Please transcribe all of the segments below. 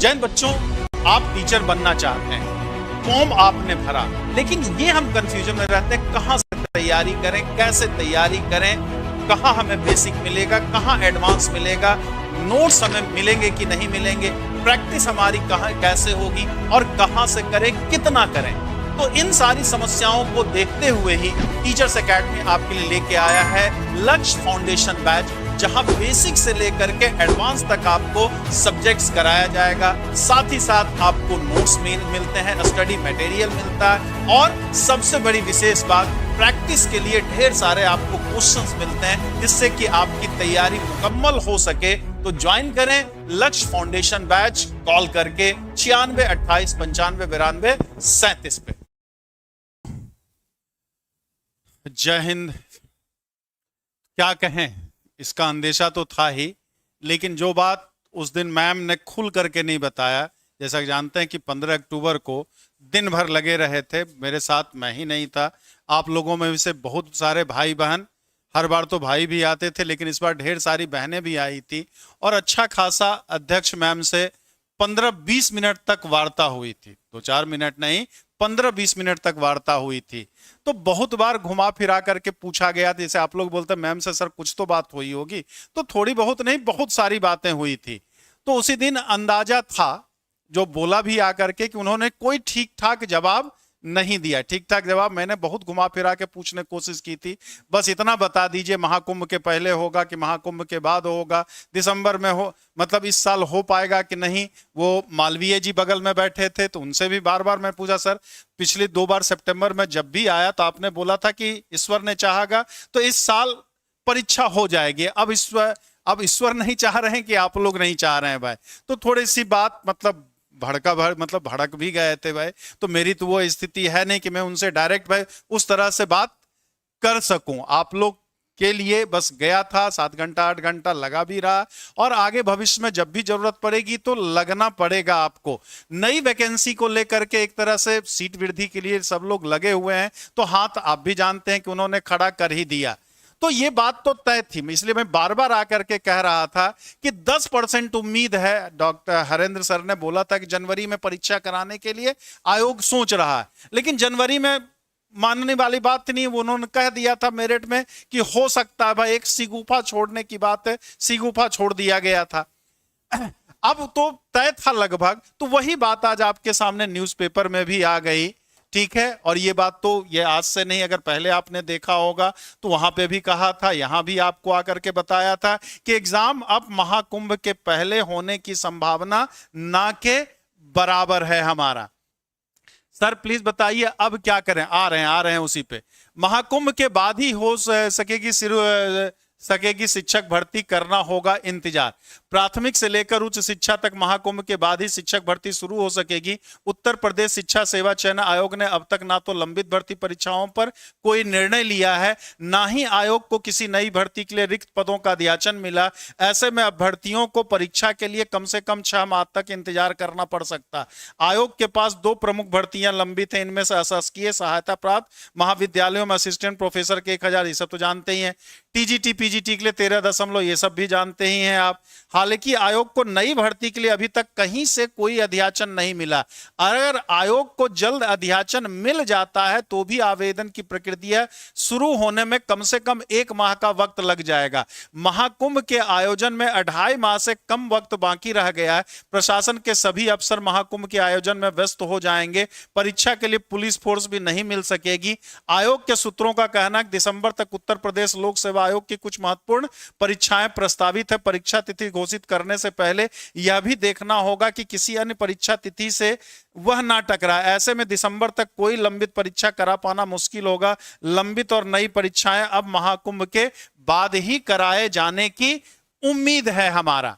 जैन बच्चों, आप टीचर बनना चाहते हैं, फॉर्म आपने भरा, लेकिन ये हम कंफ्यूजन में रहते हैं कहां से तैयारी करें, कैसे तैयारी करें, कहां हमें बेसिक मिलेगा, कहां एडवांस मिलेगा, नोट्स हमें मिलेंगे कि नहीं मिलेंगे, प्रैक्टिस हमारी कहां कैसे होगी और कहां से करें, कितना करें। तो इन सारी समस्याओं को देखते हुए ही टीचर्स एकेडमी आपके लिए लेके आया है लक्ष्य फाउंडेशन बैच, जहां बेसिक से लेकर के एडवांस तक आपको सब्जेक्ट्स कराया जाएगा। साथ ही साथ आपको नोट्स मिलते हैं, स्टडी मटेरियल मिलता है और सबसे बड़ी विशेष बात, प्रैक्टिस के लिए ढेर सारे आपको क्वेश्चंस मिलते हैं, जिससे कि आपकी तैयारी मुकम्मल हो सके। तो ज्वाइन करें लक्ष्य फाउंडेशन बैच कॉल करके 96 28 95 92 37 पे। जय हिंद। क्या कहें, इसका अंदेशा तो था ही, लेकिन जो बात उस दिन मैम ने खुल करके नहीं बताया, जैसा कि जानते हैं कि 15 अक्टूबर को दिन भर लगे रहे थे, मेरे साथ मैं ही नहीं था, आप लोगों में से बहुत सारे भाई बहन, हर बार तो भाई भी आते थे लेकिन इस बार ढेर सारी बहनें भी आई थी और अच्छा खासा अध्यक्ष मैम से 15-20 मिनट तक वार्ता हुई थी, 2-4 मिनट नहीं, 15-20 मिनट तक वार्ता हुई थी। तो बहुत बार घुमा फिरा करके पूछा गया, जैसे आप लोग बोलते मैम से सर कुछ तो बात हुई होगी, तो थोड़ी बहुत नहीं, बहुत सारी बातें हुई थी। तो उसी दिन अंदाजा था, जो बोला भी आकर के, कि उन्होंने कोई ठीक ठाक जवाब नहीं दिया। ठीक ठाक जवाब मैंने बहुत घुमा फिरा के पूछने की कोशिश की थी, बस इतना बता दीजिए महाकुंभ के पहले होगा कि महाकुंभ के बाद होगा, दिसंबर में हो, मतलब इस साल हो पाएगा कि नहीं। वो मालवीय जी बगल में बैठे थे, तो उनसे भी बार बार मैं पूछा, सर पिछली 2 बार सितंबर में जब भी आया तो आपने बोला था कि ईश्वर ने चाहेगा तो इस साल परीक्षा हो जाएगी, अब ईश्वर नहीं चाह रहे हैं कि आप लोग नहीं चाह रहे हैं भाई। तो थोड़ी सी बात मतलब भड़क भी गए थे भाई। तो मेरी तो वो स्थिति है नहीं कि मैं उनसे डायरेक्ट भाई उस तरह से बात कर सकूं। आप लोग के लिए बस गया था, 7 घंटा 8 घंटा लगा भी रहा, और आगे भविष्य में जब भी जरूरत पड़ेगी तो लगना पड़ेगा आपको। नई वैकेंसी को लेकर के एक तरह से सीट वृद्धि के लिए सब लोग लगे हुए हैं, तो हाथ आप भी जानते हैं कि उन्होंने खड़ा कर ही दिया। तो ये बात तो तय थी, इसलिए मैं बार बार आकर के कह रहा था कि 10% उम्मीद है। डॉक्टर हरेंद्र सर ने बोला था कि जनवरी में परीक्षा कराने के लिए आयोग सोच रहा है, लेकिन जनवरी में मानने वाली बात नहीं। उन्होंने कह दिया था मेरिट में कि हो सकता है भाई, एक सिगुफा छोड़ने की बात है, सिगुफा छोड़ दिया गया था, अब तो तय था लगभग। तो वही बात आज आपके सामने न्यूज़पेपर में भी आ गई, ठीक है। और ये बात तो ये आज से नहीं, अगर पहले आपने देखा होगा तो वहां पे भी कहा था, यहां भी आपको आकर के बताया था कि एग्जाम अब महाकुंभ के पहले होने की संभावना ना के बराबर है हमारा। सर प्लीज बताइए अब क्या करें। आ रहे हैं उसी पे। महाकुंभ के बाद ही हो सकेगी शिक्षक भर्ती, करना होगा इंतजार। प्राथमिक से लेकर उच्च शिक्षा तक महाकुंभ के बाद ही शिक्षक भर्ती शुरू हो सकेगी। उत्तर प्रदेश शिक्षा सेवा चयन आयोग ने अब तक ना तो लंबित भर्ती परीक्षाओं पर कोई निर्णय लिया है, ना ही आयोग को किसी नई भर्ती के लिए रिक्त पदों का अध्याचन मिला। ऐसे में अभ्यर्थियों को परीक्षा के लिए कम से कम 6 माह तक इंतजार करना पड़ सकता। आयोग के पास 2 प्रमुख भर्तियां लंबित हैं, इनमें से अशासकीय सहायता प्राप्त महाविद्यालयों में असिस्टेंट प्रोफेसर के 1000, ये सब तो जानते ही हैं। टीजीटी पीजीटी के लिए 13 ये सब भी जानते ही हैं आप। हालांकि आयोग को नई भर्ती के लिए अभी तक कहीं से कोई अध्याचन नहीं मिला। अगर आयोग को जल्द अध्याचन मिल जाता है तो भी आवेदन की प्रक्रिया शुरू होने में कम से कम 1 माह का वक्त लग जाएगा। महाकुंभ के आयोजन में 2.5 माह से कम वक्त बाकी रह गया है। प्रशासन के सभी अफसर महाकुंभ के आयोजन में व्यस्त हो जाएंगे। परीक्षा के लिए पुलिस फोर्स भी नहीं मिल सकेगी। आयोग के सूत्रों का कहना है कि दिसंबर तक उत्तर प्रदेश लोक सेवा आयोग की कुछ महत्वपूर्ण परीक्षाएं प्रस्तावित है। परीक्षा तिथि घोषित करने से पहले यह भी देखना होगा कि किसी अन्य परीक्षा तिथि से वह ना टकराए। ऐसे में दिसंबर तक कोई लंबित परीक्षा करा पाना मुश्किल होगा। लंबित और नई परीक्षाएं अब महाकुंभ के बाद ही कराए जाने की उम्मीद है हमारा।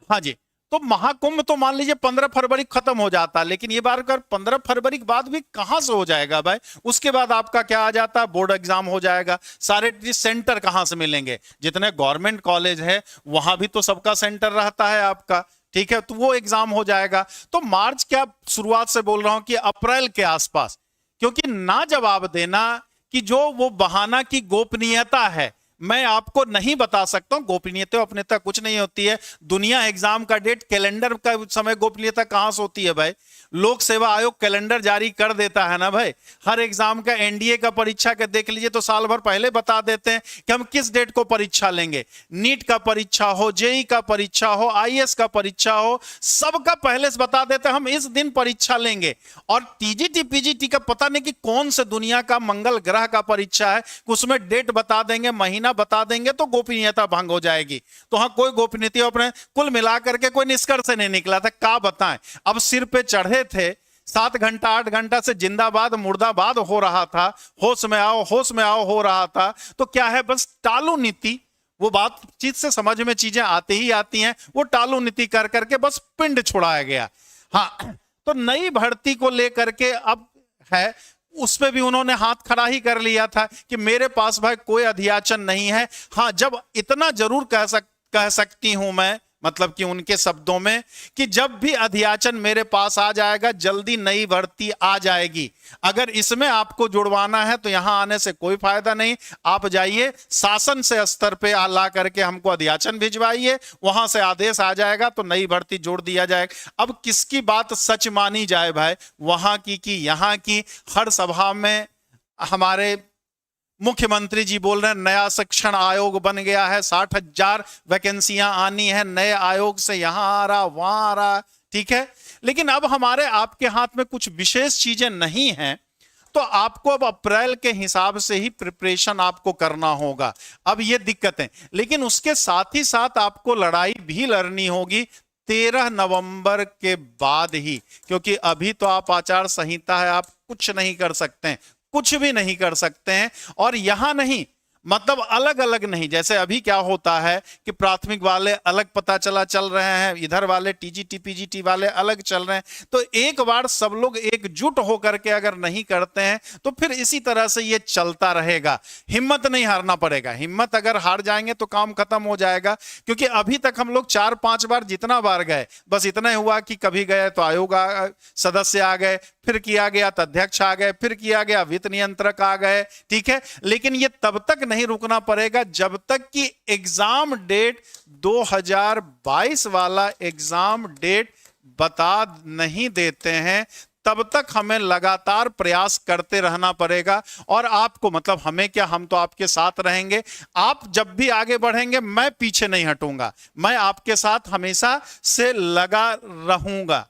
हाँ जी, तो महाकुंभ तो मान लीजिए 15 फरवरी खत्म हो जाता, लेकिन ये बार कर 15 फरवरी के बाद भी कहां से हो जाएगा भाई। उसके बाद आपका क्या आ जाता है, बोर्ड एग्जाम हो जाएगा। सारे सेंटर कहां से मिलेंगे, जितने गवर्नमेंट कॉलेज है वहां भी तो सबका सेंटर रहता है आपका, ठीक है, तो वो एग्जाम हो जाएगा। तो मार्च क्या शुरुआत से बोल रहा हूं कि अप्रैल के आसपास, क्योंकि ना जवाब देना कि जो वो बहाना की गोपनीयता है मैं आपको नहीं बता सकता हूं। गोपनीयता अपनीयता कुछ नहीं होती है। दुनिया एग्जाम का डेट कैलेंडर का समय गोपनीयता कहां से होती है भाई? लोक सेवा आयोग कैलेंडर जारी कर देता है ना भाई। हर एग्जाम का, एनडीए का परीक्षा का देख लीजिए तो साल भर पहले बता देते हैं कि हम किस डेट को परीक्षा लेंगे। नीट का परीक्षा हो, जेई का परीक्षा हो, आईएएस का परीक्षा हो, सबका पहले से बता देते हैं हम इस दिन परीक्षा लेंगे। और टीजीटी पीजीटी का पता नहीं कि कौन से दुनिया का मंगल ग्रह का परीक्षा है, उसमें डेट बता देंगे, महीना बता देंगे तो गोपनीयता भंग हो जाएगी। तो हाँ, कोई गोपनीयता अपने कुल मिलाकर के कोई निष्कर्ष नहीं निकला था। क्या बताएं, अब सिर पे चढ़े थे, 7 घंटा 8 घंटा से जिंदाबाद मुर्दाबाद हो रहा था, होश में आओ होश में आओ हो रहा था। तो क्या है, बस टालू नीति, वो बातचीत से समझ में चीजें आती ही आती हैं, वो टालू नीति कर करके बस पिंड छुड़ाया गया। हाँ, तो नई भर्ती को लेकर के अब है, उस पे भी उन्होंने हाथ खड़ा ही कर लिया था कि मेरे पास भाई कोई अधियाचन नहीं है। हाँ, जब इतना जरूर कह सकती हूं मैं, मतलब कि उनके शब्दों में, कि जब भी अधियाचन मेरे पास आ जाएगा जल्दी नई भर्ती आ जाएगी। अगर इसमें आपको जुड़वाना है तो यहां आने से कोई फायदा नहीं। आप जाइए शासन से स्तर पे ला करके हमको अधियाचन भिजवाइए, वहां से आदेश आ जाएगा तो नई भर्ती जोड़ दिया जाएगा। अब किसकी बात सच मानी जाए भाई, वहां की कि यहां की? हर सभा में हमारे मुख्यमंत्री जी बोल रहे हैं नया शिक्षण आयोग बन गया है, 60,000 वैकेंसियां आनी है, नए आयोग से यहां आ रहा वहां आ रहा, ठीक है। लेकिन अब हमारे आपके हाथ में कुछ विशेष चीजें नहीं हैं, तो आपको अब अप्रैल के हिसाब से ही प्रिपरेशन आपको करना होगा। अब ये दिक्कत है, लेकिन उसके साथ ही साथ आपको लड़ाई भी लड़नी होगी 13 नवंबर के बाद ही, क्योंकि अभी तो आप आचार संहिता है, आप कुछ नहीं कर सकते हैं, कुछ भी नहीं कर सकते हैं। और यहां नहीं, मतलब अलग अलग नहीं। जैसे अभी क्या होता है कि प्राथमिक वाले अलग पता चल रहे हैं, इधर वाले टीजीटी पीजीटी वाले अलग चल रहे हैं। तो एक बार सब लोग एकजुट होकर के अगर नहीं करते हैं तो फिर इसी तरह से ये चलता रहेगा। हिम्मत नहीं हारना पड़ेगा, हिम्मत अगर हार जाएंगे तो काम खत्म हो जाएगा। क्योंकि अभी तक हम लोग 4-5 बार, जितना बार गए बस इतना ही हुआ कि कभी गए तो आयोग सदस्य आ गए, फिर किया गया तो अध्यक्ष आ गए, फिर किया गया वित्त नियंत्रक आ गए, ठीक है। लेकिन ये तब तक नहीं रुकना पड़ेगा जब तक कि एग्जाम डेट 2022 वाला एग्जाम डेट बता नहीं देते हैं, तब तक हमें लगातार प्रयास करते रहना पड़ेगा। और आपको, मतलब हमें क्या, हम तो आपके साथ रहेंगे। आप जब भी आगे बढ़ेंगे मैं पीछे नहीं हटूंगा, मैं आपके साथ हमेशा से लगा रहूंगा।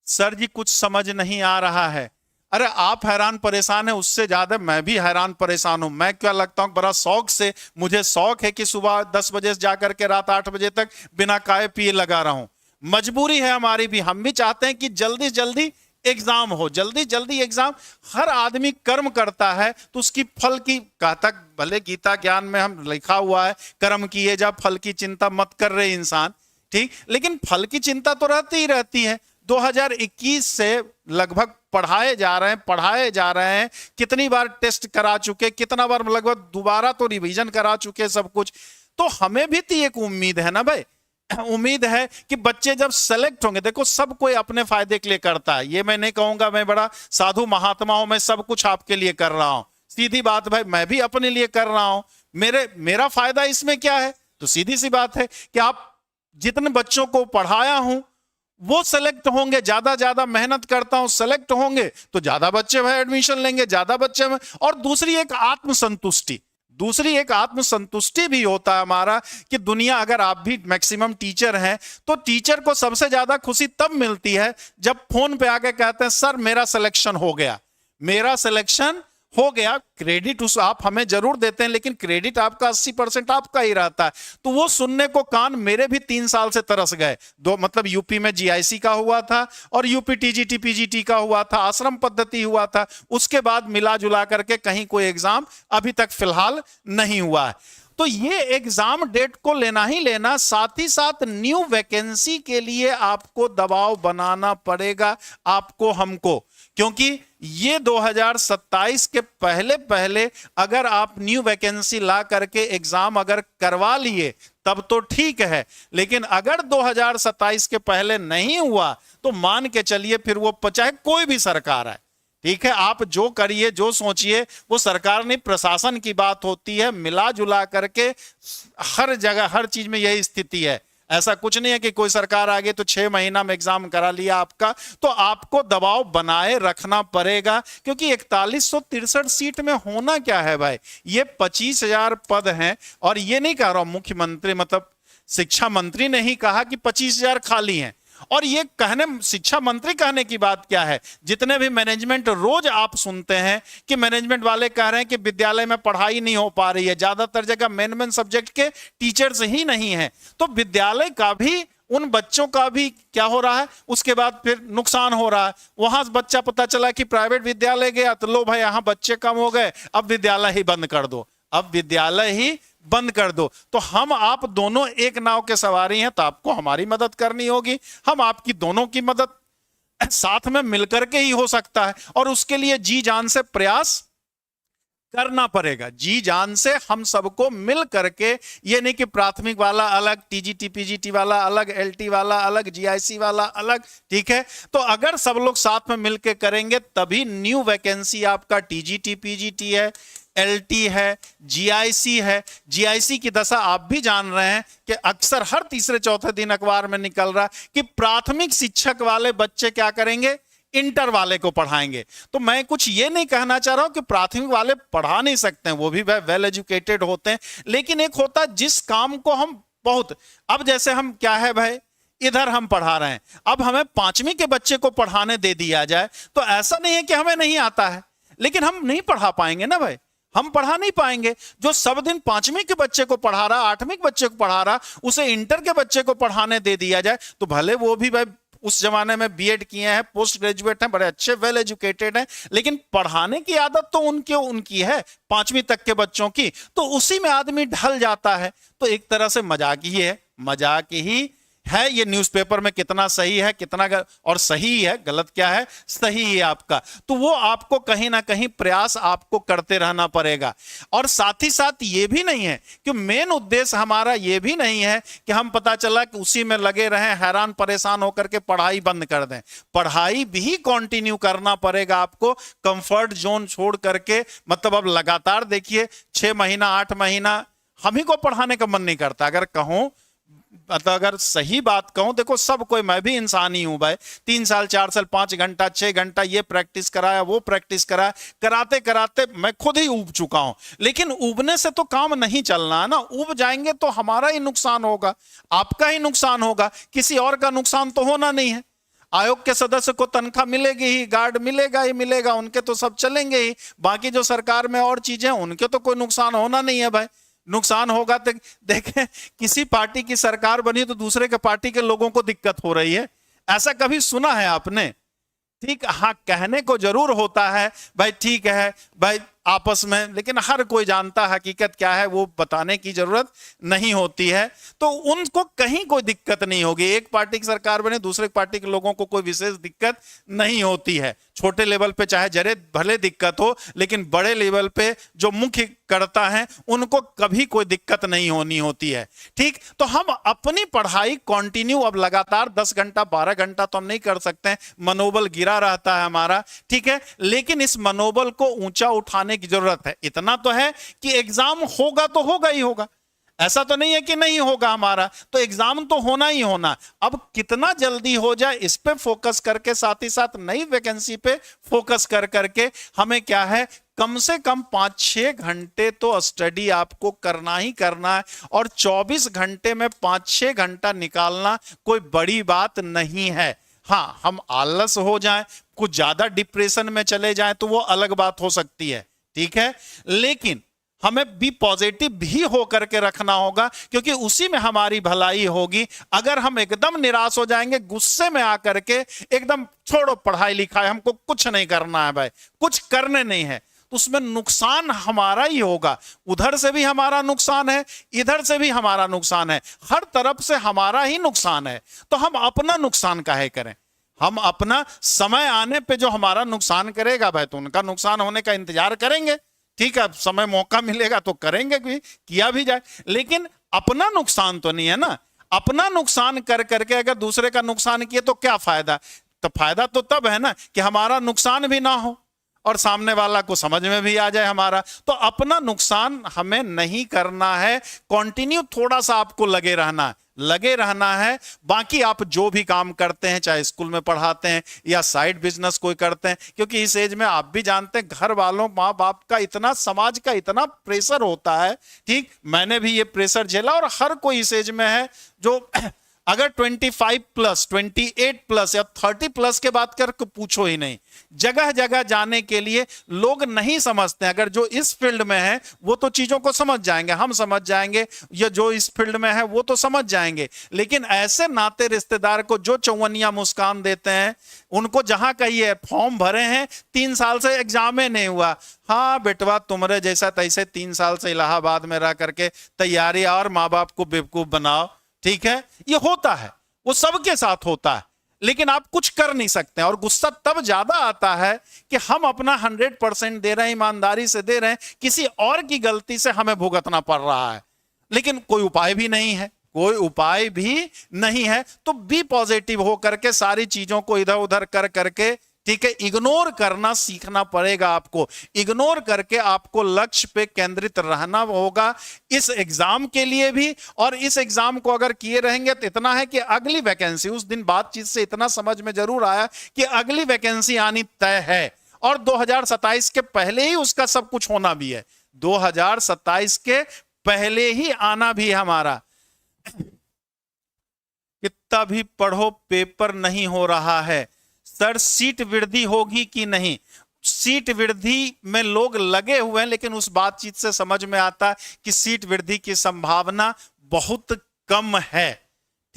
सर जी कुछ समझ नहीं आ रहा है। अरे आप हैरान परेशान है, उससे ज्यादा मैं भी हैरान परेशान हूं। मैं क्या लगता हूं, बड़ा शौक से, मुझे शौक है कि सुबह 10 बजे से जाकर के रात 8 बजे तक बिना खाए पिए लगा रहा हूं। मजबूरी है हमारी भी, हम भी चाहते हैं कि जल्दी जल्दी एग्जाम हो, जल्दी जल्दी एग्जाम। हर आदमी कर्म करता है तो उसकी फल की, कहता भले गीता ज्ञान में हम लिखा हुआ है कर्म किए जा फल की चिंता मत कर रहे इंसान, ठीक, लेकिन फल की चिंता तो रहती ही रहती है। 2021 से लगभग पढ़ाए जा रहे हैं, कितनी बार टेस्ट करा चुके, कितना बार लगभग दोबारा तो रिवीजन करा चुके सब कुछ। तो हमें भी तो एक उम्मीद है ना भाई, उम्मीद है कि बच्चे जब सेलेक्ट होंगे, देखो सब कोई अपने फायदे के लिए करता है, ये मैं नहीं कहूंगा मैं बड़ा साधु महात्मा हूं, मैं सब कुछ आपके लिए कर रहा हूं। सीधी बात भाई, मैं भी अपने लिए कर रहा हूं, मेरा फायदा इसमें क्या है? तो सीधी सी बात है कि आप जितने बच्चों को पढ़ाया हूं वो सेलेक्ट होंगे, ज्यादा मेहनत करता हूं, सेलेक्ट होंगे तो ज्यादा बच्चे भाई एडमिशन लेंगे, ज्यादा बच्चे में। और दूसरी एक आत्मसंतुष्टि भी होता है हमारा कि दुनिया, अगर आप भी मैक्सिमम टीचर हैं तो टीचर को सबसे ज्यादा खुशी तब मिलती है जब फोन पे आके कहते हैं सर मेरा सिलेक्शन हो गया। क्रेडिट उस आप हमें जरूर देते हैं, लेकिन क्रेडिट आपका 80% आपका ही रहता है। तो वो सुनने को कान मेरे भी 3 साल से तरस गए। मतलब यूपी में जीआईसी का हुआ था और यूपी टीजीटी पीजीटी का हुआ था, आश्रम पद्धति हुआ था, उसके बाद मिला जुला करके कहीं कोई एग्जाम अभी तक फिलहाल नहीं हुआ है। तो ये एग्जाम डेट को लेना ही लेना, साथ ही साथ न्यू वैकेंसी के लिए आपको दबाव बनाना पड़ेगा, आपको हमको, क्योंकि ये 2027 के पहले अगर आप न्यू वैकेंसी ला करके एग्जाम अगर करवा लिए तब तो ठीक है, लेकिन अगर 2027 के पहले नहीं हुआ तो मान के चलिए फिर वो, चाहे कोई भी सरकार है, ठीक है, आप जो करिए, जो सोचिए, वो सरकार नहीं, प्रशासन की बात होती है। मिला जुला करके हर जगह हर चीज में यही स्थिति है। ऐसा कुछ नहीं है कि कोई सरकार आ गई तो 6 महीना में एग्जाम करा लिया आपका। तो आपको दबाव बनाए रखना पड़ेगा, क्योंकि 4163 सीट में होना क्या है भाई, ये 25,000 पद हैं। और ये नहीं कह रहा हूं मुख्यमंत्री, मतलब शिक्षा मंत्री ने ही कहा कि 25,000 खाली हैं। और ये कहने, शिक्षा मंत्री कहने की बात क्या है, जितने भी मैनेजमेंट रोज आप सुनते हैं कि मैनेजमेंट वाले कह रहे हैं कि विद्यालय में पढ़ाई नहीं हो पा रही है, ज्यादातर जगह मेन सब्जेक्ट के टीचर्स ही नहीं है। तो विद्यालय का भी, उन बच्चों का भी क्या हो रहा है, उसके बाद फिर नुकसान हो रहा है। वहां बच्चा पता चला कि प्राइवेट विद्यालय गया तो लो भाई यहां बच्चे कम हो गए, अब विद्यालय ही बंद कर दो, अब विद्यालय ही बंद कर दो। तो हम आप दोनों एक नाव के सवारी हैं, तो आपको हमारी मदद करनी होगी, हम आपकी दोनों की मदद साथ में मिलकर के ही हो सकता है। और उसके लिए जी जान से प्रयास करना पड़ेगा, जी जान से हम सबको मिल करके। ये नहीं कि प्राथमिक वाला अलग, टीजीटी पीजीटी वाला अलग, एलटी वाला अलग, जीआईसी वाला अलग, ठीक है। तो अगर सब लोग साथ में मिलकर करेंगे तभी न्यू वैकेंसी आपका टीजीटी पीजीटी है, एलटी है, जीआईसी है। जीआईसी की दशा आप भी जान रहे हैं कि अक्सर हर तीसरे चौथे दिन अखबार में निकल रहा है कि प्राथमिक शिक्षक वाले बच्चे क्या करेंगे, इंटर वाले को पढ़ाएंगे। तो मैं कुछ ये नहीं कहना चाह रहा हूं कि प्राथमिक वाले पढ़ा नहीं सकते हैं, वो भी वेल एजुकेटेड होते हैं। लेकिन एक होता है जिस काम को हम बहुत, अब जैसे हम क्या है भाई, इधर हम पढ़ा रहे हैं, अब हमें 5वीं के बच्चे को पढ़ाने दे दिया जाए तो ऐसा नहीं है कि हमें नहीं आता है, लेकिन हम नहीं पढ़ा पाएंगे ना भाई, हम पढ़ा नहीं पाएंगे। जो सब दिन 5वीं के बच्चे को पढ़ा रहा, 8वीं के बच्चे को पढ़ा रहा, उसे इंटर के बच्चे को पढ़ाने दे दिया जाए तो भले वो भी भाई उस जमाने में बीएड किए हैं, पोस्ट ग्रेजुएट हैं, बड़े अच्छे वेल एजुकेटेड हैं, लेकिन पढ़ाने की आदत तो उनकी है 5वीं तक के बच्चों की, तो उसी में आदमी ढल जाता है। तो एक तरह से मजाक ही है, मजाक ही है। ये न्यूज़पेपर में कितना सही है, कितना और सही है, गलत क्या है, सही है आपका। तो वो आपको कहीं ना कहीं प्रयास आपको करते रहना पड़ेगा। और साथ ही साथ ये भी नहीं है कि मेन उद्देश्य हमारा ये भी नहीं है कि हम पता चला कि उसी में लगे रहें, हैरान परेशान होकर के पढ़ाई बंद कर दें। पढ़ाई भी कंटिन्यू करना पड़ेगा आपको, कंफर्ट जोन छोड़ करके। मतलब अब लगातार देखिए 6 महीना 8 महीना हम ही को पढ़ाने का मन नहीं करता। अगर कहूं, मतलब अगर सही बात कहूं, देखो सब कोई, मैं भी इंसान ही हूं भाई, 3 साल 4 साल 5 घंटा 6 घंटा ये प्रैक्टिस कराया, वो प्रैक्टिस कराया, कराते कराते मैं खुद ही ऊब चुका हूं। लेकिन ऊबने से तो काम नहीं चलना है ना, ऊब जाएंगे तो हमारा ही नुकसान होगा, आपका ही नुकसान होगा, किसी और का नुकसान तो होना नहीं है। आयोग के सदस्य को तनख्वाह मिलेगी ही, गार्ड मिलेगा ही मिलेगा, उनके तो सब चलेंगे ही। बाकी जो सरकार में और चीजें उनके तो कोई नुकसान होना नहीं है भाई। नुकसान होगा तो देखें, किसी पार्टी की सरकार बनी तो दूसरे के पार्टी के लोगों को दिक्कत हो रही है, ऐसा कभी सुना है आपने? ठीक, हाँ कहने को जरूर होता है भाई, ठीक है भाई आपस में, लेकिन हर कोई जानता है हकीकत क्या है, वो बताने की जरूरत नहीं होती है। तो उनको कहीं कोई दिक्कत नहीं होगी। एक पार्टी की सरकार बने, दूसरे पार्टी के लोगों को कोई विशेष दिक्कत नहीं होती है। छोटे लेवल पे चाहे जरे भले दिक्कत हो, लेकिन बड़े लेवल पे जो मुख्य करता है उनको कभी कोई दिक्कत नहीं होनी होती है। ठीक, तो हम अपनी पढ़ाई कंटिन्यू अब लगातार 10 घंटा 12 घंटा तो हम नहीं कर सकते हैं, मनोबल गिरा रहता है हमारा, ठीक है। लेकिन इस मनोबल को ऊंचा उठाने की जरूरत है। इतना तो है कि एग्जाम होगा तो होगा ही होगा, ऐसा तो नहीं है कि नहीं होगा हमारा, तो एग्जाम तो होना ही होना। अब कितना जल्दी हो जाए इस पे फोकस करके, साथ ही साथ नई वैकेंसी पे फोकस कर करके हमें क्या है, कम से कम 5-6 घंटे तो स्टडी आपको करना ही करना है। और 24 घंटे में 5-6 घंटा निकालना कोई बड़ी बात नहीं है। हाँ, हम आलस हो जाएं, कुछ ज्यादा डिप्रेशन में चले जाएं तो वो अलग बात हो सकती है, ठीक है। लेकिन हमें भी पॉजिटिव भी होकर के रखना होगा, क्योंकि उसी में हमारी भलाई होगी। अगर हम एकदम निराश हो जाएंगे, गुस्से में आकर के एकदम छोड़ो पढ़ाई लिखाई, हमको कुछ नहीं करना है भाई, कुछ करने नहीं है, तो उसमें नुकसान हमारा ही होगा। उधर से भी हमारा नुकसान है, इधर से भी हमारा नुकसान है, हर तरफ से हमारा ही नुकसान है। तो हम अपना नुकसान काहे करें? हम अपना समय आने पे जो हमारा नुकसान करेगा भाई, तो उनका नुकसान होने का इंतजार करेंगे, ठीक है। समय मौका मिलेगा तो करेंगे भी, किया भी जाए, लेकिन अपना नुकसान तो नहीं है ना। अपना नुकसान कर करके अगर दूसरे का नुकसान किए तो क्या फायदा? तो फायदा तो तब है ना कि हमारा नुकसान भी ना हो, और सामने वाला को समझ में भी आ जाए हमारा। तो अपना नुकसान हमें नहीं करना है, कंटिन्यू थोड़ा सा आपको लगे रहना है। बाकी आप जो भी काम करते हैं, चाहे स्कूल में पढ़ाते हैं या साइड बिजनेस कोई करते हैं, क्योंकि इस एज में आप भी जानते हैं घर वालों माँ बाप का इतना, समाज का इतना प्रेशर होता है। ठीक, मैंने भी ये प्रेशर झेला और हर कोई इस एज में है जो अगर 25 प्लस 28 प्लस या 30 प्लस के बात कर पूछो ही नहीं। जगह जगह जाने के लिए लोग नहीं समझते। अगर जो इस फील्ड में है वो तो चीजों को समझ जाएंगे, हम समझ जाएंगे, या जो इस फील्ड में है वो तो समझ जाएंगे, लेकिन ऐसे नाते रिश्तेदार को जो चौवनिया मुस्कान देते हैं, उनको जहां कहिए फॉर्म भरे हैं 3 साल से एग्जाम ही नहीं हुआ, हाँ बेटवा तुम्हारे जैसा तैसे 3 साल से इलाहाबाद में रह करके तैयारी और माँ बाप को बेवकूफ बनाओ। ठीक है, ये होता है, वो सबके साथ होता है, लेकिन आप कुछ कर नहीं सकते। और गुस्सा तब ज्यादा आता है कि हम अपना 100% दे रहे हैं, ईमानदारी से दे रहे हैं, किसी और की गलती से हमें भुगतना पड़ रहा है, लेकिन कोई उपाय भी नहीं है, कोई उपाय भी नहीं है। तो बी पॉजिटिव हो करके सारी चीजों को इधर उधर कर करके, ठीक है, इग्नोर करना सीखना पड़ेगा आपको। इग्नोर करके आपको लक्ष्य पे केंद्रित रहना होगा इस एग्जाम के लिए भी। और इस एग्जाम को अगर किए रहेंगे तो इतना है कि अगली वैकेंसी, उस दिन बातचीत से इतना समझ में जरूर आया कि अगली वैकेंसी आनी तय है, और 2027 के पहले ही उसका सब कुछ होना भी है। 2027 के पहले ही आना भी है हमारा। कितना भी पढ़ो पेपर नहीं हो रहा है। सर सीट वृद्धि होगी कि नहीं? सीट वृद्धि में लोग लगे हुए हैं, लेकिन उस बातचीत से समझ में आता है कि सीट वृद्धि की संभावना बहुत कम है।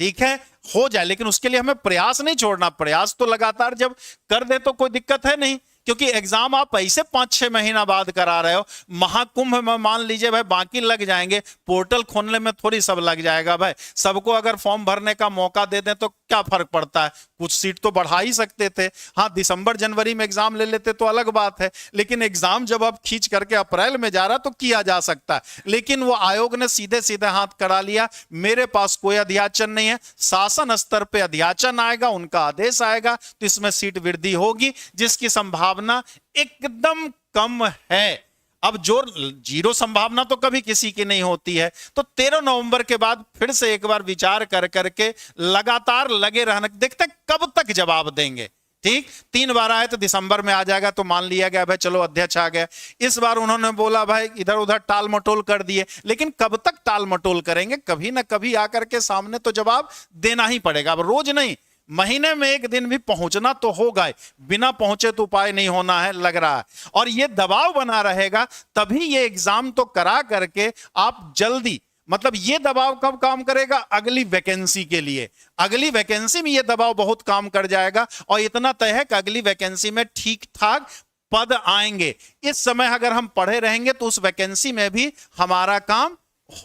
ठीक है, हो जाए, लेकिन उसके लिए हमें प्रयास नहीं छोड़ना। प्रयास तो लगातार जब कर दे तो कोई दिक्कत है नहीं, क्योंकि एग्जाम आप ऐसे 5-6 महीना बाद करा रहे हो। महाकुंभ में मान लीजिए भाई बाकी लग जाएंगे, पोर्टल खोलने में थोड़ी सब लग जाएगा भाई। सबको अगर फॉर्म भरने का मौका दे दें तो क्या फर्क पड़ता है? कुछ सीट तो बढ़ा ही सकते थे। हाँ, दिसंबर जनवरी में एग्जाम ले लेते तो अलग बात है, लेकिन एग्जाम जब अब खींच करके अप्रैल में जा रहा तो किया जा सकता है। लेकिन वो आयोग ने सीधे सीधे हाथ करा लिया। मेरे पास कोई अध्याचन नहीं है, शासन स्तर पे अध्याचन आएगा, उनका आदेश आएगा, तो इसमें सीट वृद्धि होगी, जिसकी संभावना एकदम कम है। अब जो जीरो संभावना तो कभी किसी की नहीं होती है। तो 13 नवंबर के बाद फिर से एक बार विचार कर करके लगातार लगे रहना, देखते कब तक जवाब देंगे। ठीक, 3 बार आए तो दिसंबर में आ जाएगा, तो मान लिया गया भाई चलो अध्यक्ष आ गया। इस बार उन्होंने बोला भाई इधर उधर टाल मटोल कर दिए, लेकिन कब तक टाल मटोल करेंगे? कभी ना कभी आकर के सामने तो जवाब देना ही पड़ेगा। अब रोज नहीं, महीने में एक दिन भी पहुंचना तो होगा, बिना पहुंचे तो उपाय नहीं होना है, लग रहा है। और ये दबाव बना रहेगा, तभी ये एग्जाम तो करा करके आप जल्दी, मतलब ये दबाव कब काम करेगा? अगली वैकेंसी के लिए। अगली वैकेंसी में ये दबाव बहुत काम कर जाएगा, और इतना तय है कि अगली वैकेंसी में ठीक ठाक पद आएंगे। इस समय अगर हम पढ़े रहेंगे तो उस वैकेंसी में भी हमारा काम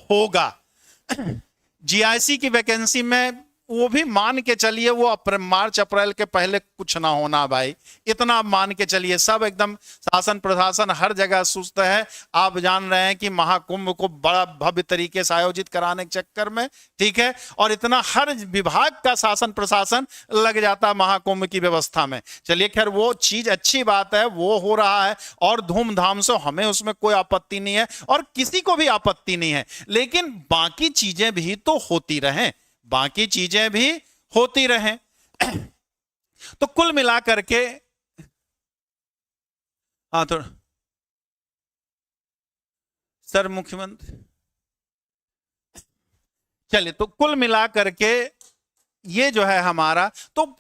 होगा। जीआईसी की वैकेंसी में वो भी मान के चलिए, वो मार्च अप्रैल के पहले कुछ ना होना भाई, इतना मान के चलिए। सब एकदम शासन प्रशासन हर जगह सुस्त है। आप जान रहे हैं कि महाकुंभ को बड़ा भव्य तरीके से आयोजित कराने के चक्कर में, ठीक है, और इतना हर विभाग का शासन प्रशासन लग जाता महाकुंभ की व्यवस्था में। चलिए खैर, वो चीज अच्छी बात है, वो हो रहा है और धूमधाम से, हमें उसमें कोई आपत्ति नहीं है और किसी को भी आपत्ति नहीं है। लेकिन बाकी चीजें भी तो होती रहें, बाकी चीजें भी होती रहें। तो कुल मिलाकर के, हाँ तो सर मुख्यमंत्री, चलिए, तो कुल मिलाकर के ये जो है हमारा, तो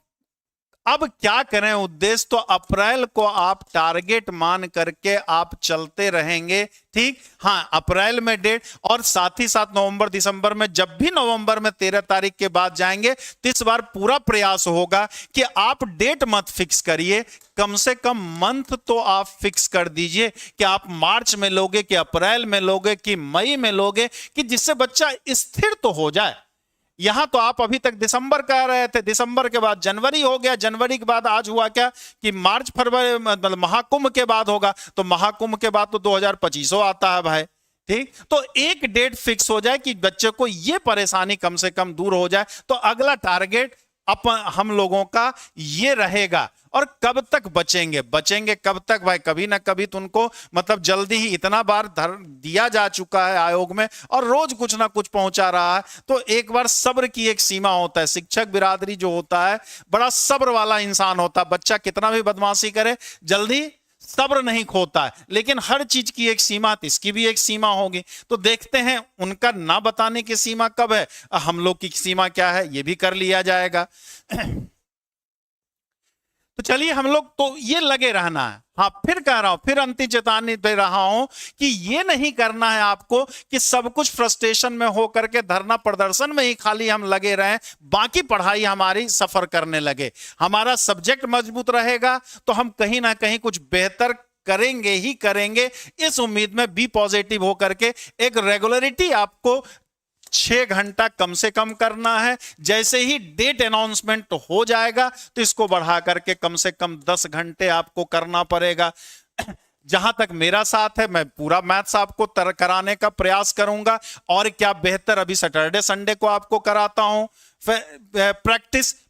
अब क्या करें? उद्देश्य तो अप्रैल को आप टारगेट मान करके आप चलते रहेंगे। ठीक, हाँ, अप्रैल में डेट, और साथ ही साथ नवंबर दिसंबर में, जब भी नवंबर में 13 तारीख के बाद जाएंगे तो इस बार पूरा प्रयास होगा कि आप डेट मत फिक्स करिए, कम से कम मंथ तो आप फिक्स कर दीजिए कि आप मार्च में लोगे कि अप्रैल में लोगे कि मई में लोगे, कि जिससे बच्चा स्थिर तो हो जाए। यहां तो आप अभी तक दिसंबर कह रहे थे, दिसंबर के बाद जनवरी हो गया, जनवरी के बाद आज हुआ क्या कि मार्च फरवरी, मतलब महाकुंभ के बाद होगा, तो महाकुंभ के बाद तो 2025 आता है भाई। ठीक, तो एक डेट फिक्स हो जाए कि बच्चे को यह परेशानी कम से कम दूर हो जाए, तो अगला टारगेट हम लोगों का ये रहेगा। और कब तक बचेंगे कब तक भाई? कभी ना कभी तो उनको मतलब जल्दी ही इतना बार दिया जा चुका है आयोग में और रोज कुछ ना कुछ पहुंचा रहा है, तो एक बार सब्र की एक सीमा होता है। शिक्षक बिरादरी जो होता है बड़ा सब्र वाला इंसान होता है। बच्चा कितना भी बदमाशी करे जल्दी सब्र नहीं खोता है, लेकिन हर चीज की एक सीमा, इसकी भी एक सीमा होगी। तो देखते हैं उनका ना बताने की सीमा कब है, हम लोग की सीमा क्या है, ये भी कर लिया जाएगा। तो चलिए हम लोग तो ये लगे रहना है। हाँ, फिर कह रहा हूं, फिर अंतिम चेतावनी दे रहा हूं कि ये नहीं करना है आपको कि सब कुछ फ्रस्ट्रेशन में हो करके धरना प्रदर्शन में ही खाली हम लगे रहें, बाकी पढ़ाई हमारी सफर करने लगे। हमारा सब्जेक्ट मजबूत रहेगा तो हम कहीं ना कहीं कुछ बेहतर करेंगे ही करेंगे। इस उम्मीद में बी पॉजिटिव होकर के एक रेगुलरिटी आपको 6 घंटा कम से कम करना है। जैसे ही डेट अनाउंसमेंट हो जाएगा तो इसको बढ़ा करके कम से कम 10 घंटे आपको करना पड़ेगा। जहां तक मेरा साथ है, मैं पूरा मैथ्स आपको कराने का प्रयास करूंगा। और क्या बेहतर, अभी सैटरडे संडे को आपको कराता हूं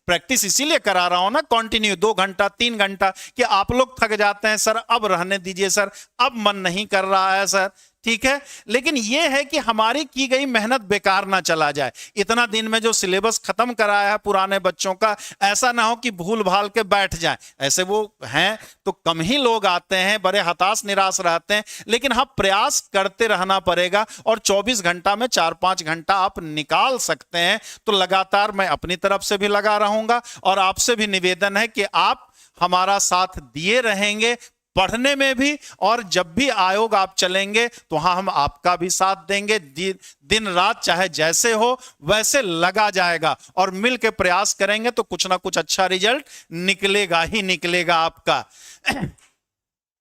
प्रैक्टिस इसीलिए करा रहा हूं ना कंटिन्यू 2 घंटा 3 घंटा, कि आप लोग थक जाते हैं सर अब रहने दीजिए सर, अब मन नहीं कर रहा है सर, ठीक है। लेकिन यह है कि हमारी की गई मेहनत बेकार ना चला जाए। इतना दिन में जो सिलेबस खत्म कराया है पुराने बच्चों का, ऐसा ना हो कि भूल भाल के बैठ जाए। ऐसे वो हैं तो कम ही लोग आते हैं, बड़े हताश निराश रहते हैं, लेकिन हाँ प्रयास करते रहना पड़ेगा। और 24 घंटा में 4-5 घंटा आप निकाल सकते हैं। तो लगातार मैं अपनी तरफ से भी लगा रहूंगा और आपसे भी निवेदन है कि आप हमारा साथ दिए रहेंगे पढ़ने में भी, और जब भी आयोग आप चलेंगे तो वहां हम आपका भी साथ देंगे। दिन रात चाहे जैसे हो वैसे लगा जाएगा और मिल के प्रयास करेंगे तो कुछ ना कुछ अच्छा रिजल्ट निकलेगा ही निकलेगा आपका।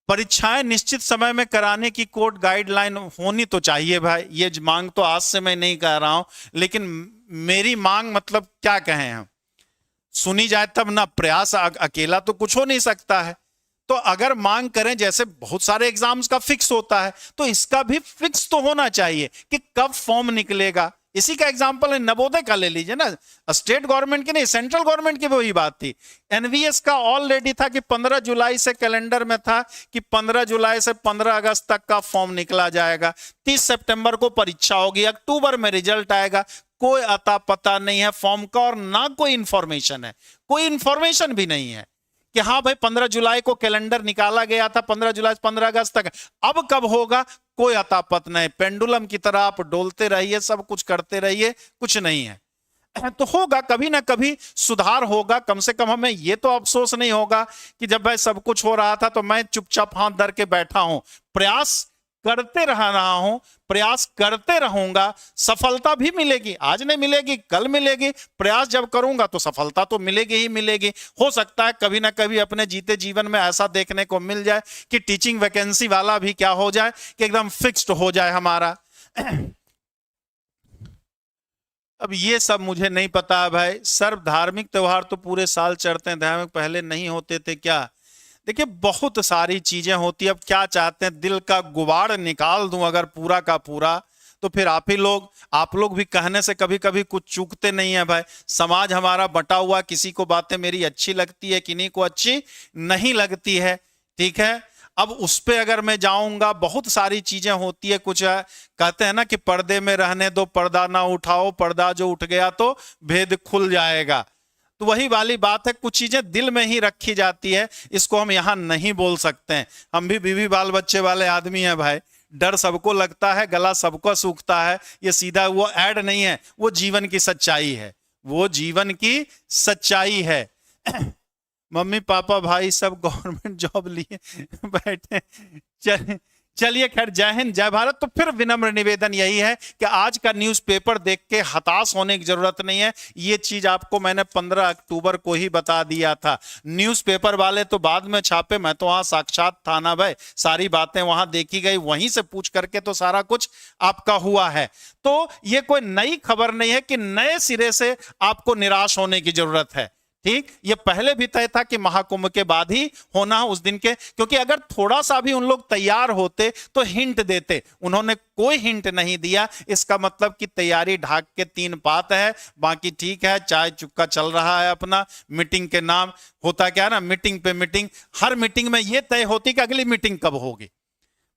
परीक्षाएं निश्चित समय में कराने की कोर्ट गाइडलाइन होनी तो चाहिए भाई। ये मांग तो आज से मैं नहीं कह रहा हूं, लेकिन मेरी मांग मतलब क्या कहें हम, सुनी जाए तब ना। प्रयास अकेला तो कुछ हो नहीं सकता है। तो अगर मांग करें, जैसे बहुत सारे एग्जाम्स का फिक्स होता है, तो इसका भी फिक्स तो होना चाहिए कि कब फॉर्म निकलेगा। इसी का एग्जांपल है नवोदय का ले लीजिए ना, स्टेट गवर्नमेंट की नहीं सेंट्रल गवर्नमेंट की वही बात थी। एनवीएस का ऑलरेडी था कि 15 जुलाई से कैलेंडर में था कि 15 जुलाई से 15 अगस्त तक का फॉर्म निकला जाएगा। 30 सितंबर को परीक्षा होगी, अक्टूबर में रिजल्ट आएगा। कोई अता पता नहीं है फॉर्म का और ना कोई इंफॉर्मेशन है, कोई इंफॉर्मेशन भी नहीं है कि हाँ भाई 15 जुलाई को कैलेंडर निकाला गया था, 15 जुलाई से 15 अगस्त तक, अब कब होगा कोई अता पता नहीं। पेंडुलम की तरह आप डोलते रहिए, सब कुछ करते रहिए, कुछ नहीं है। तो होगा कभी ना कभी सुधार होगा। कम से कम हमें यह तो अफसोस नहीं होगा कि जब भाई सब कुछ हो रहा था तो मैं चुपचाप हाथ धर के बैठा हूं। प्रयास करते रहा हूं, प्रयास करते रहूंगा, सफलता भी मिलेगी। आज नहीं मिलेगी कल मिलेगी, प्रयास जब करूंगा तो सफलता तो मिलेगी ही मिलेगी। हो सकता है कभी ना कभी अपने जीते जीवन में ऐसा देखने को मिल जाए कि टीचिंग वैकेंसी वाला भी क्या हो जाए कि एकदम फिक्स्ड हो जाए हमारा। अब ये सब मुझे नहीं पता है भाई। सर धार्मिक त्योहार तो पूरे साल चढ़ते हैं, धार्मिक पहले नहीं होते थे क्या? देखिए बहुत सारी चीजें होती है। अब क्या चाहते हैं, दिल का गुबाड़ निकाल दूं अगर पूरा का पूरा, तो फिर आप लोग भी कहने से कभी कभी कुछ चूकते नहीं है भाई। समाज हमारा बटा हुआ, किसी को बातें मेरी अच्छी लगती है, किन्हीं को अच्छी नहीं लगती है, ठीक है। अब उस पे अगर मैं जाऊंगा, बहुत सारी चीजें होती है। कुछ कहते हैं ना कि पर्दे में रहने दो, पर्दा ना उठाओ, पर्दा जो उठ गया तो भेद खुल जाएगा। तो वही वाली बात है, कुछ चीजें दिल में ही रखी जाती है, इसको हम यहां नहीं बोल सकते हैं। हम भी बीवी बाल बच्चे वाले आदमी हैं भाई, डर सबको लगता है, गला सबको सूखता है। ये सीधा वो ऐड नहीं है, वो जीवन की सच्चाई है, वो जीवन की सच्चाई है। मम्मी पापा भाई सब गवर्नमेंट जॉब लिए बैठे। चलिए खैर, जय हिंद जय भारत। तो फिर विनम्र निवेदन यही है कि आज का न्यूज़पेपर देख के हताश होने की जरूरत नहीं है। ये चीज आपको मैंने 15 अक्टूबर को ही बता दिया था। न्यूज़पेपर वाले तो बाद में छापे, मैं तो वहां साक्षात था ना भाई, सारी बातें वहां देखी गई, वहीं से पूछ करके तो सारा कुछ आपका हुआ है। तो ये कोई नई खबर नहीं है कि नए सिरे से आपको निराश होने की जरूरत है, ठीक, ये पहले भी तय था कि महाकुंभ के बाद ही होना है उस दिन के, क्योंकि अगर थोड़ा सा भी उन लोग तैयार होते तो हिंट देते, उन्होंने कोई हिंट नहीं दिया। इसका मतलब कि तैयारी ढाक के 3 पात है, बाकी ठीक है, चाय चुक्का चल रहा है अपना। मीटिंग के नाम होता क्या है ना, मीटिंग पे मीटिंग, हर मीटिंग में ये तय होती कि अगली मीटिंग कब होगी।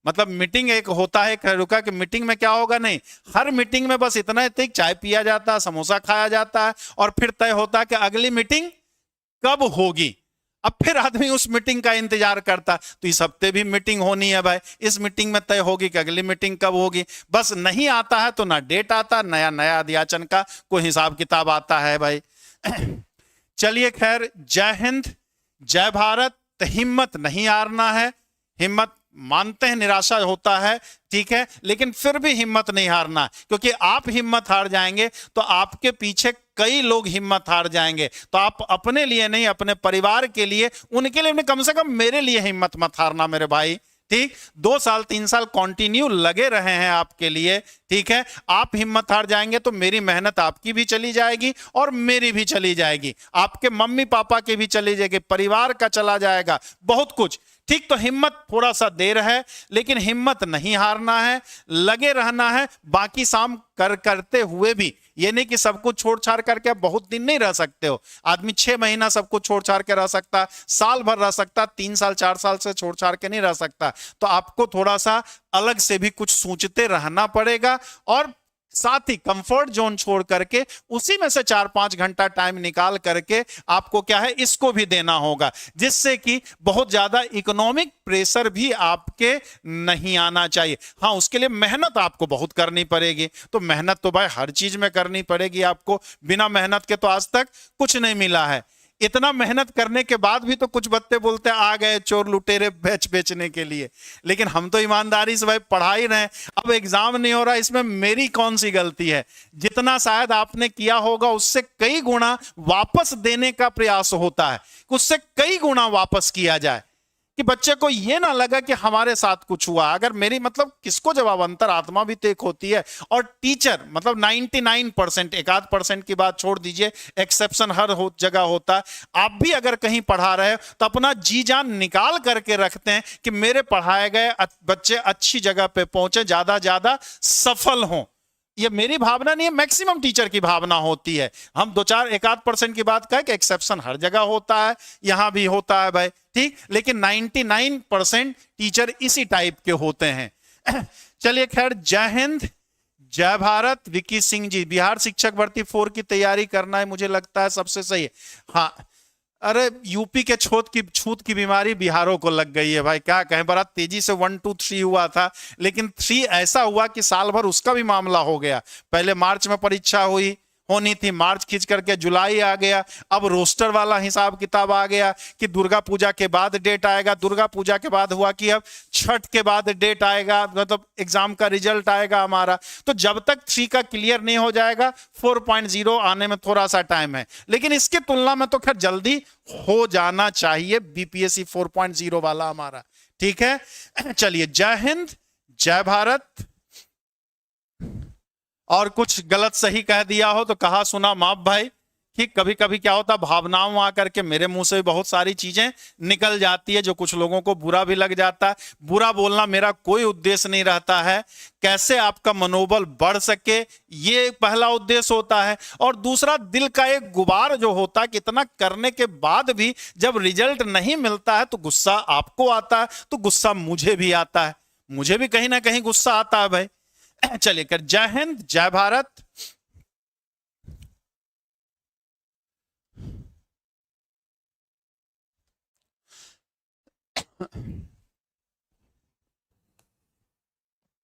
मतलब मीटिंग एक होता है रुका कि मीटिंग में क्या होगा, नहीं, हर मीटिंग में बस इतना ही चाय पिया जाता है, समोसा खाया जाता है, और फिर तय होता है कि अगली मीटिंग कब होगी। अब फिर आदमी उस मीटिंग का इंतजार करता, तो इस हफ्ते भी मीटिंग होनी है भाई, इस मीटिंग में तय होगी कि अगली मीटिंग कब होगी। बस नहीं आता है तो ना डेट आता, नया नया अध्याचन का कोई हिसाब किताब आता है भाई। चलिए खैर, जय हिंद, जय भारत। हिम्मत नहीं हारना है, हिम्मत मानते हैं निराशा होता है, ठीक है, लेकिन फिर भी हिम्मत नहीं हारना, क्योंकि आप हिम्मत हार जाएंगे तो आपके पीछे कई लोग हिम्मत हार जाएंगे। तो आप अपने लिए नहीं, अपने परिवार के लिए, उनके लिए, कम से कम मेरे लिए हिम्मत मत हारना मेरे भाई, ठीक। 2 साल 3 साल कंटिन्यू लगे रहे हैं आपके लिए, ठीक है। आप हिम्मत हार जाएंगे तो मेरी मेहनत आपकी भी चली जाएगी और मेरी भी चली जाएगी, आपके मम्मी पापा की भी चली जाएगी, परिवार का चला जाएगा, बहुत कुछ, ठीक। तो हिम्मत थोड़ा सा देर है, लेकिन हिम्मत नहीं हारना है, लगे रहना है। बाकी काम करते हुए भी, ये नहीं कि सब कुछ छोड़ छाड़ करके आप बहुत दिन नहीं रह सकते हो। आदमी 6 महीना सब कुछ छोड़ छाड़ के रह सकता, साल भर रह सकता, 3 साल 4 साल से छोड़ छाड़ के नहीं रह सकता। तो आपको थोड़ा सा अलग से भी कुछ सोचते रहना पड़ेगा, और साथ ही कंफर्ट जोन छोड़ करके उसी में से 4-5 घंटा टाइम निकाल करके आपको क्या है, इसको भी देना होगा, जिससे कि बहुत ज्यादा इकोनॉमिक प्रेशर भी आपके नहीं आना चाहिए। हाँ, उसके लिए मेहनत आपको बहुत करनी पड़ेगी, तो मेहनत तो भाई हर चीज में करनी पड़ेगी आपको, बिना मेहनत के तो आज तक कुछ नहीं मिला है। इतना मेहनत करने के बाद भी तो कुछ बत्ते बोलते आ गए चोर लुटेरे बेचने के लिए, लेकिन हम तो ईमानदारी से भाई पढ़ा ही रहे। अब एग्जाम नहीं हो रहा, इसमें मेरी कौन सी गलती है? जितना शायद आपने किया होगा उससे कई गुना वापस देने का प्रयास होता है, उससे कई गुना वापस किया जाए, कि बच्चे को यह ना लगा कि हमारे साथ कुछ हुआ। अगर मेरी, मतलब किसको जवाब, अंतरात्मा भी तो एक होती है। और टीचर मतलब 99%, 1-8% की बात छोड़ दीजिए, एक्सेप्शन हर जगह होता है। आप भी अगर कहीं पढ़ा रहे हो तो अपना जी जान निकाल करके रखते हैं कि मेरे पढ़ाए गए बच्चे अच्छी जगह पे पहुंचे, ज्यादा सफल हों। ये मेरी भावना नहीं है, मैक्सिमम टीचर की भावना होती है। हम 1-8% की बात कहें कि एक्सेप्शन हर जगह होता है, यहां भी होता है भाई, ठीक, लेकिन 99% टीचर इसी टाइप के होते हैं। चलिए खैर, जय हिंद, जय भारत। विकी सिंह जी, बिहार शिक्षक भर्ती 4 की तैयारी करना है, मुझे लगता है सबसे सही है। हाँ, अरे यूपी के छूत की बीमारी बिहारों को लग गई है भाई, क्या कहें, बड़ा तेजी से 1 2 3 हुआ था, लेकिन 3 ऐसा हुआ कि साल भर उसका भी मामला हो गया। पहले मार्च में परीक्षा होनी थी, मार्च खींच करके जुलाई आ गया। अब रोस्टर वाला हिसाब किताब आ गया कि दुर्गा पूजा के बाद डेट आएगा, दुर्गा पूजा के बाद हुआ कि अब छठ के बाद डेट आएगा, मतलब एग्जाम का रिजल्ट आएगा हमारा। तो जब तक 3 का क्लियर नहीं हो जाएगा, 4.0 आने में थोड़ा सा टाइम है, लेकिन इसकी तुलना में तो खैर जल्दी हो जाना चाहिए बीपीएससी 4.0 वाला हमारा, ठीक है। चलिए, जय हिंद, जय भारत। और कुछ गलत सही कह दिया हो तो कहा सुना माफ भाई, कि कभी कभी क्या होता, भावनाओं आकर के मेरे मुंह से बहुत सारी चीजें निकल जाती है, जो कुछ लोगों को बुरा भी लग जाता है। बुरा बोलना मेरा कोई उद्देश्य नहीं रहता है, कैसे आपका मनोबल बढ़ सके, ये पहला उद्देश्य होता है। और दूसरा, दिल का एक गुबार जो होता है, कितना करने के बाद भी जब रिजल्ट नहीं मिलता है तो गुस्सा आपको आता है, तो गुस्सा मुझे भी आता है, मुझे भी कहीं ना कहीं गुस्सा आता है भाई। चलिए कर, जय हिंद, जय भारत।